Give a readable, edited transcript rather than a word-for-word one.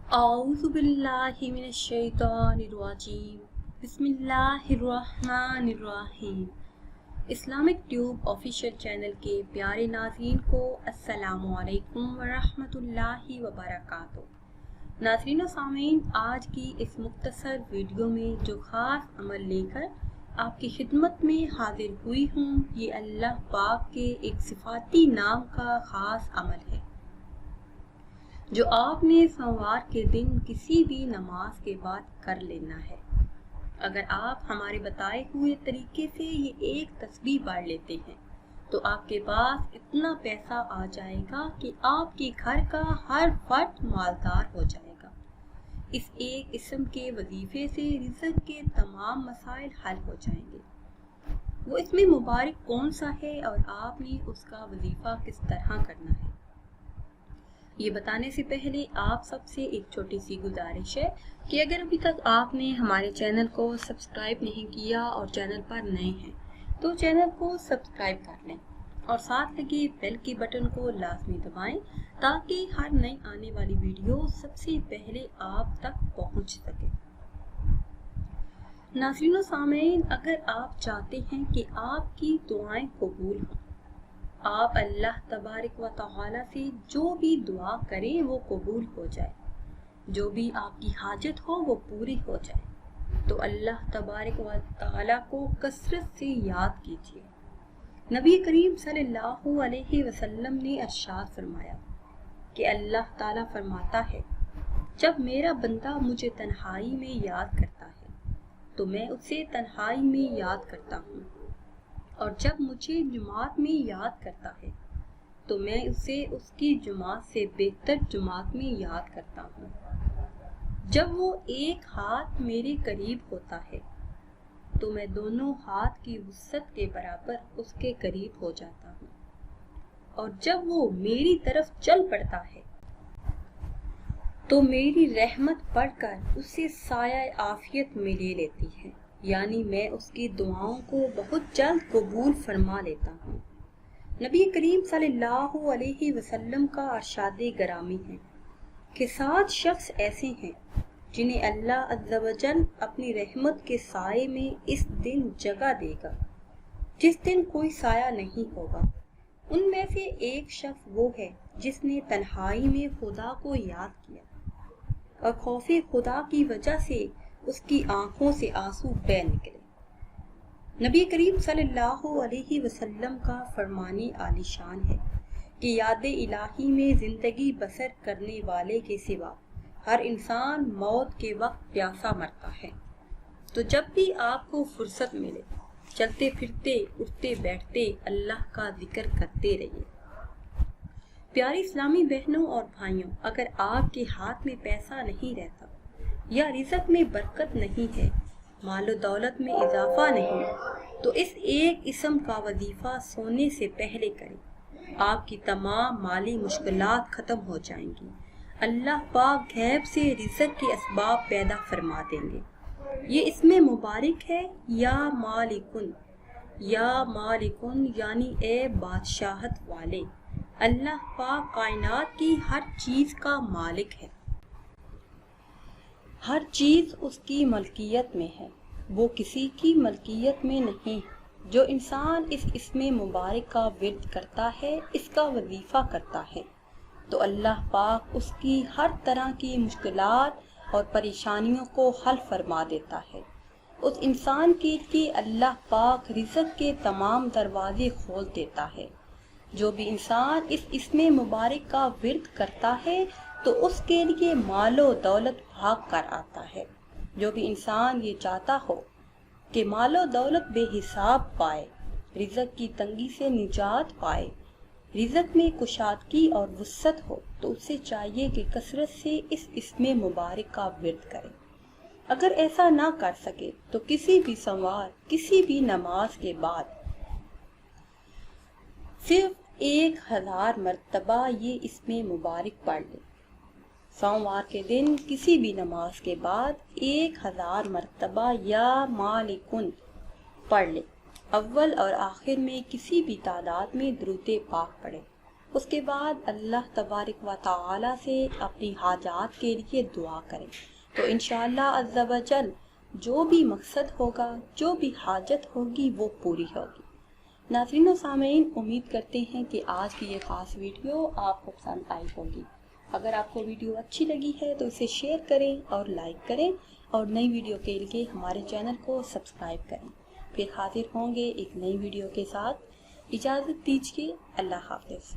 अऊज़ु बिल्लाहि मिनश शैतानिर रजीम। बिस्मिल्लाहिर्रहमानिर्रहीम। Islamic tube official channel के प्यारे नाज़रीन को अस्सलामु अलैकुम वरहमतुल्लाहि वबरकातुहू। नाज़रीन व सामीन, आज की इस मुख्तसर वीडियो में जो ख़ास अमल लेकर आपकी खिदमत में हाजिर हुई हूँ, ये अल्लाह पाक के एक सिफाती नाम का ख़ास अमल है जो आपने सोमवार के दिन किसी भी नमाज के बाद कर लेना है। अगर आप हमारे बताए हुए तरीके से ये एक तस्बीह पढ़ लेते हैं तो आपके पास इतना पैसा आ जाएगा कि आपके घर का हर फर्द मालदार हो जाएगा। इस एक इस्म के वजीफे से रिज़्क़ के तमाम मसाइल हल हो जाएंगे। वो इसमें मुबारक कौन सा है और आपने उसका वजीफा किस तरह करना है, ये बताने से पहले आप सबसे एक छोटी सी गुजारिश है कि अगर अभी तक आपने हमारे चैनल को सब्सक्राइब नहीं किया और चैनल पर नए हैं तो चैनल को सब्सक्राइब कर लें और साथ लगे बेल के बटन को लाजमी दबाएं ताकि हर नई आने वाली वीडियो सबसे पहले आप तक पहुंच सके। नाज़रीन व सामीन, अगर आप चाहते हैं कि आपकी दुआएं कबूल हों, आप अल्लाह तबारक व तआला से जो भी दुआ करें वो कबूल हो जाए, जो भी आपकी हाजत हो वो पूरी हो जाए, तो अल्लाह तबारक व तआला को कसरत से याद कीजिए। नबी करीम सल्लल्लाहु अलैहि वसल्लम ने इरशाद फरमाया कि अल्लाह ताला फरमाता है, जब मेरा बंदा मुझे तन्हाई में याद करता है तो मैं उसे तन्हाई में याद करता हूँ, और जब मुझे जुमात में याद करता है तो मैं उसे उसकी जुमात से बेहतर जुमात में याद करता हूँ। जब वो एक हाथ मेरे करीब होता है तो मैं दोनों हाथ की वुसअत के बराबर उसके करीब हो जाता हूँ, और जब वो मेरी तरफ चल पड़ता है तो मेरी रहमत पढ़कर उसे साया आफियत में ले लेती है, यानी मैं उसकी दुआओं को बहुत जल्द कबूल फरमा लेता हूँ। नबी करीम सल्लल्लाहु अलैहि वसल्लम का इरशाद गरामी है कि 7 शख्स ऐसे हैं जिन्हें अल्लाह अज़्ज़ा व जल अपनी रहमत के साए में इस दिन जगह देगा जिस दिन कोई साया नहीं होगा। उनमें से एक शख्स वो है जिसने तन्हाई में खुदा को याद किया और खौफे खुदा की वजह से उसकी आंखों से आंसू बह निकले। नबी करीम सल्लल्लाहु अलैहि वसल्लम का फरमाने आलीशान है कि याद इलाही में जिंदगी बसर करने वाले के सिवा हर इंसान मौत के वक्त प्यासा मरता है। तो जब भी आपको फुर्सत मिले, चलते फिरते उठते बैठते अल्लाह का जिक्र करते रहिए। प्यारी इस्लामी बहनों और भाइयों, अगर आपके हाथ में पैसा नहीं रहता या रिज़्क़ में बरकत नहीं है, मालो दौलत में इजाफा नहीं, तो इस एक इस्म का वजीफा सोने से पहले करें। आपकी तमाम माली मुश्किलात ख़त्म हो जाएंगी। अल्लाह पाक गैब से रिज़्क़ के असबाब पैदा फरमा देंगे। ये इसमें मुबारक है या मालिकुन यानी ए बादशाहत वाले। अल्लाह पाक कायनात की हर चीज़ का मालिक है, हर चीज़ उसकी मलकियत में है, वो किसी की मलकियत में नहीं। जो इंसान इस इसमें मुबारक का विर्द करता है, इसका वजीफ़ा करता है, तो अल्लाह पाक उसकी हर तरह की मुश्किलात और परेशानियों को हल फरमा देता है। उस इंसान के लिए अल्लाह पाक रिज़्क़ के तमाम दरवाजे खोल देता है। जो भी इंसान इस इसमें मुबारक का विर्द करता है तो उसके लिए मालो दौलत भाग कर आता है। जो भी इंसान ये चाहता हो कि मालो दौलत बेहिसाब पाए, रिज़्क़ की तंगी से निजात पाए, रिज़्क़ में कुशादगी और वुसअत हो, तो उसे चाहिए कि कसरत से इस इसमें मुबारक का विर्द करे। अगर ऐसा ना कर सके तो किसी भी सोमवार किसी भी नमाज के बाद सिर्फ 1000 मरतबा ये इसमें मुबारक पढ़ ले। सोमवार के दिन किसी भी नमाज के बाद 1000 मरतबा या मालिकुन पढ़ ले। अव्वल और आखिर में किसी भी तादाद में दुरूद पाक पढ़े। اس کے بعد اللہ تبارک و تعالی سے اپنی حاجات کے لیے دعا کریں، تو انشاءاللہ عز و جل جو بھی مقصد ہوگا، جو بھی حاجت ہوگی وہ پوری ہوگی۔ ناظرین و سامعین، امید کرتے ہیں کہ آج کی یہ خاص ویڈیو آپ کو پسند آئی ہوگی۔ اگر آپ کو ویڈیو اچھی لگی ہے تو اسے شیئر کریں اور لائک کریں، اور نئی ویڈیو کے لیے ہمارے چینل کو سبسکرائب کریں۔ پھر حاضر ہوں گے ایک نئی ویڈیو کے ساتھ۔ اجازت دیجیے، اللہ حافظ۔